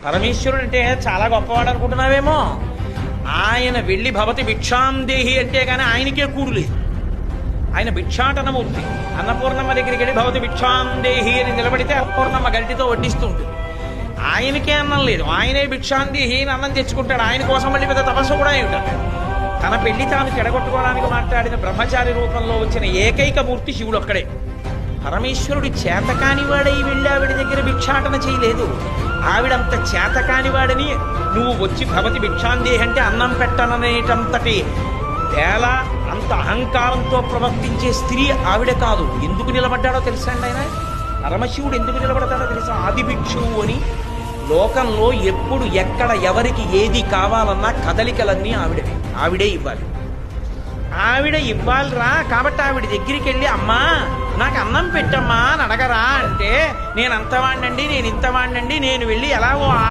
పరమేశ్వరుడు అంటే చాలా గొప్పవాడు అనుకుంటున్నావేమో. ఆయన వెళ్ళి భవతి భిక్షాందేహి అంటే కానీ ఆయనకే కూడు లేదు. ఆయన భిక్షాటనమూర్తి. అన్నపూర్ణమ్మ దగ్గరికి వెళ్ళి భవతి భిక్షాందేహి అని నిలబడితే అన్నపూర్ణమ్మ గంటితో వడ్డిస్తూ ఉంటుంది. ఆయనకే అన్నం లేదు, ఆయనే భిక్షాందేహి అని అన్నం తెచ్చుకుంటాడు. ఆయన కోసం మళ్ళీ పెద్ద తపస్సు కూడా ఏమిటంటే తన పెళ్లి తాను చెడగొట్టుకోవడానికి మాట్లాడిన బ్రహ్మచారి రూపంలో వచ్చిన ఏకైక మూర్తి శివుడు ఒక్కడే. పరమేశ్వరుడు చేతకానివాడై వెళ్ళి ఆవిడ దగ్గర భిక్షాటన చేయలేదు. ఆవిడంత చేతకానివాడని నువ్వు వచ్చి భవతి భిక్షాందేహి అంటే అన్నం పెట్టననేటంతటి వేళ అంత అహంకారంతో ప్రవర్తించే స్త్రీ ఆవిడ కాదు. ఎందుకు నిలబడ్డాడో తెలుసా అండి ఆయన? పరమశివుడు ఎందుకు నిలబడతాడో తెలుసా? ఆది భిక్షువు అని. లోకంలో ఎప్పుడు ఎక్కడ ఎవరికి ఏది కావాలన్నా కదలికలన్నీ ఆవిడే ఇవ్వాలి. ఆవిడ ఇవ్వాలిరా. కాబట్టి ఆవిడ దగ్గరికి వెళ్ళి అమ్మా నాకు అన్నం పెట్టమ్మా అని అడగరా అంటే నేను అంతవాణ్ణండి, నేను ఇంతవాణ్ణండి, నేను వెళ్ళి ఎలాగో